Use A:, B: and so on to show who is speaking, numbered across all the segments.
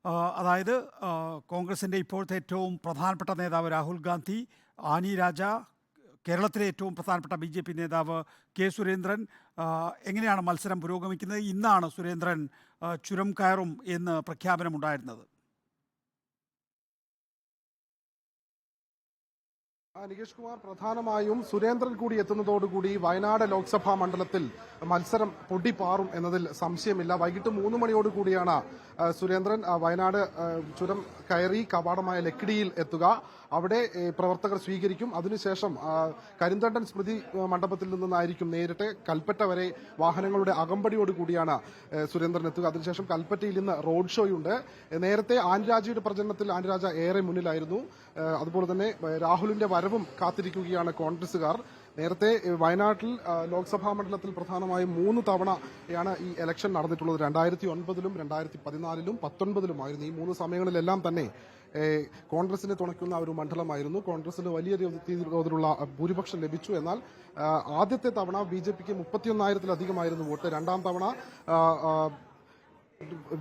A: അതായത് കോൺഗ്രസിൻ്റെ ഇപ്പോഴത്തെ ഏറ്റവും പ്രധാനപ്പെട്ട നേതാവ് രാഹുൽ ഗാന്ധി, ആനി രാജ, കേരളത്തിലെ ഏറ്റവും പ്രധാനപ്പെട്ട BJP നേതാവ് കെ സുരേന്ദ്രൻ. എങ്ങനെയാണ് മത്സരം പുരോഗമിക്കുന്നത്? ഇന്നാണ് സുരേന്ദ്രൻ ചുരം കയറും എന്ന് പ്രഖ്യാപനമുണ്ടായിരുന്നത്.
B: നികേഷ് കുമാർ, പ്രധാനമായും സുരേന്ദ്രൻ കൂടി എത്തുന്നതോടുകൂടി വയനാട് ലോക്സഭാ മണ്ഡലത്തിൽ മത്സരം പൊടിപാറും എന്നതിൽ സംശയമില്ല. വൈകിട്ട് 3 മണിയോടുകൂടിയാണ് സുരേന്ദ്രൻ വയനാട് ചുരം കയറി കവാടമായ ലക്കിടിയിൽ എത്തുക. അവിടെ പ്രവർത്തകർ സ്വീകരിക്കും. അതിനുശേഷം കരിന്തണ്ടൻ സ്മൃതി മണ്ഡപത്തിൽ നിന്നായിരിക്കും നേരിട്ട് കൽപ്പറ്റ വരെ വാഹനങ്ങളുടെ അകമ്പടിയോടുകൂടിയാണ് സുരേന്ദ്രൻ എത്തുക. അതിനുശേഷം കൽപ്പറ്റയിൽ ഇന്ന് റോഡ് ഷോയുണ്ട്. നേരത്തെ ആൻരാജയുടെ പ്രചരണത്തിൽ ആൻരാജ ഏറെ മുന്നിലായിരുന്നു. അതുപോലെ തന്നെ രാഹുലിന്റെ വരവും കാത്തിരിക്കുകയാണ് കോൺഗ്രസുകാർ. നേരത്തെ വയനാട്ടിൽ ലോക്സഭാ മണ്ഡലത്തിൽ പ്രധാനമായും 3 തവണയാണ് ഈ ഇലക്ഷൻ നടന്നിട്ടുള്ളത്. 2009-ലും 2014-ലും 2019-ലുമായിരുന്നു. ഈ 3 സമയങ്ങളിലെല്ലാം തന്നെ കോൺഗ്രസിനെ തുണയ്ക്കുന്ന ഒരു മണ്ഡലമായിരുന്നു. കോൺഗ്രസിന് വലിയ തോതിലുള്ള ഭൂരിപക്ഷം ലഭിച്ചു. എന്നാൽ ആദ്യത്തെ തവണ BJPക്ക് 31,000-ലധികമായിരുന്നു വോട്ട്. രണ്ടാം തവണ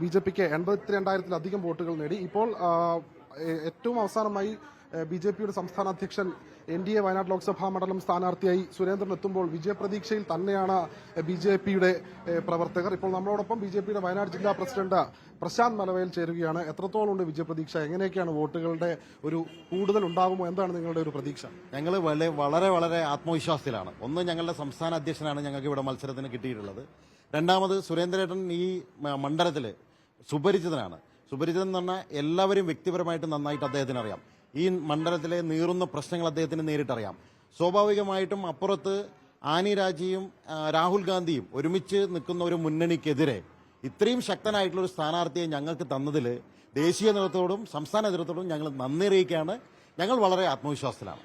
B: BJPക്ക് 82,000-ലധികം വോട്ടുകൾ നേടി. ഇപ്പോൾ ഏറ്റവും അവസാനമായി BJPയുടെ സംസ്ഥാന അധ്യക്ഷൻ NDA വയനാട് ലോക്സഭാ മണ്ഡലം സ്ഥാനാർത്ഥിയായി സുരേന്ദ്രൻ എത്തുമ്പോൾ വിജയപ്രതീക്ഷയിൽ തന്നെയാണ് BJPയുടെ പ്രവർത്തകർ. ഇപ്പോൾ നമ്മളോടൊപ്പം BJPയുടെ വയനാട് ജില്ലാ പ്രസിഡന്റ് പ്രശാന്ത് മലവയൽ ചേരുകയാണ്. എത്രത്തോളം ഉണ്ട് വിജയപ്രതീക്ഷ? എങ്ങനെയൊക്കെയാണ് വോട്ടുകളുടെ ഒരു കൂടുതൽ ഉണ്ടാകുമോ? എന്താണ് നിങ്ങളുടെ ഒരു പ്രതീക്ഷ?
C: ഞങ്ങൾ വളരെ വളരെ ആത്മവിശ്വാസത്തിലാണ്. ഒന്ന്, ഞങ്ങളുടെ സംസ്ഥാന അധ്യക്ഷനാണ് ഞങ്ങൾക്ക് ഇവിടെ മത്സരത്തിന് കിട്ടിയിട്ടുള്ളത്. രണ്ടാമത്, സുരേന്ദ്രേട്ടൻ ഈ മണ്ഡലത്തിൽ സുപരിചിതനാണ്. സുപരിചിതൻ എന്ന് പറഞ്ഞാൽ എല്ലാവരും വ്യക്തിപരമായിട്ട് നന്നായിട്ട് അദ്ദേഹത്തിന് അറിയാം. ഈ മണ്ഡലത്തിലെ നീറുന്ന പ്രശ്നങ്ങൾ അദ്ദേഹത്തിന് നേരിട്ടറിയാം. സ്വാഭാവികമായിട്ടും അപ്പുറത്ത് ആനി രാജയും രാഹുൽ ഗാന്ധിയും ഒരുമിച്ച് നിൽക്കുന്ന ഒരു മുന്നണിക്കെതിരെ ഇത്രയും ശക്തനായിട്ടുള്ള ഒരു സ്ഥാനാർത്ഥിയെ ഞങ്ങൾക്ക് തന്നതിൽ ദേശീയ നേതൃത്വത്തോടും സംസ്ഥാന നേതൃത്വത്തോടും ഞങ്ങൾ നന്ദി അറിയിക്കുകയാണ്. ഞങ്ങൾ വളരെ ആത്മവിശ്വാസത്തിലാണ്.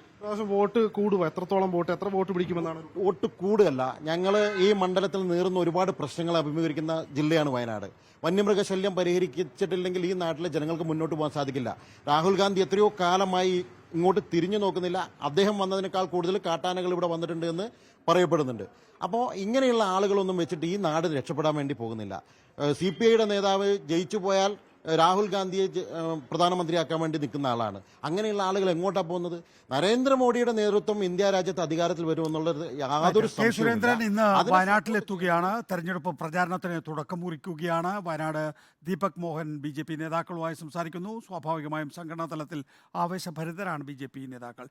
B: വോട്ട് കൂടുമോ? എത്രത്തോളം വോട്ട്, എത്ര വോട്ട് പിടിക്കുമെന്നാണ്?
C: വോട്ട് കൂടുകയല്ല, ഞങ്ങൾ ഈ മണ്ഡലത്തിൽ നീറുന്ന ഒരുപാട് പ്രശ്നങ്ങൾ അഭിമുഖീകരിക്കുന്ന ജില്ലയാണ് വയനാട്. വന്യമൃഗശല്യം പരിഹരിച്ചിട്ടില്ലെങ്കിൽ ഈ നാട്ടിലെ ജനങ്ങൾക്ക് മുന്നോട്ട് പോകാൻ സാധിക്കില്ല. രാഹുൽ ഗാന്ധി എത്രയോ കാലമായി ഇങ്ങോട്ട് തിരിഞ്ഞു നോക്കുന്നില്ല. അദ്ദേഹം വന്നതിനേക്കാൾ കൂടുതൽ കാട്ടാനകൾ ഇവിടെ വന്നിട്ടുണ്ട് എന്ന് പറയപ്പെടുന്നുണ്ട്. അപ്പോൾ ഇങ്ങനെയുള്ള ആളുകളൊന്നും വെച്ചിട്ട് ഈ നാട് രക്ഷപ്പെടാൻ വേണ്ടി പോകുന്നില്ല. CPIയുടെ നേതാവ് ജയിച്ചു പോയാൽ രാഹുൽ ഗാന്ധിയെ പ്രധാനമന്ത്രിയാക്കാൻ വേണ്ടി നിൽക്കുന്ന ആളാണ്. അങ്ങനെയുള്ള ആളുകൾ എങ്ങോട്ടാണ് പോകുന്നത്? നരേന്ദ്രമോദിയുടെ നേതൃത്വം ഇന്ത്യ രാജ്യത്ത് അധികാരത്തിൽ വരുമെന്നുള്ളത് യാതൊരു സംശയവുമില്ല.
A: സുരേന്ദ്രൻ ഇന്ന് വയനാട്ടിലെത്തുകയാണ്. തെരഞ്ഞെടുപ്പ് പ്രചാരണത്തിന് തുടക്കം കുറിക്കുകയാണ്. വയനാട് ദീപക് മോഹൻ BJP നേതാക്കളുമായി സംസാരിക്കുന്നു. സ്വാഭാവികമായും സംഘടനാ തലത്തിൽ ആവേശഭരിതരാണ് BJP നേതാക്കൾ.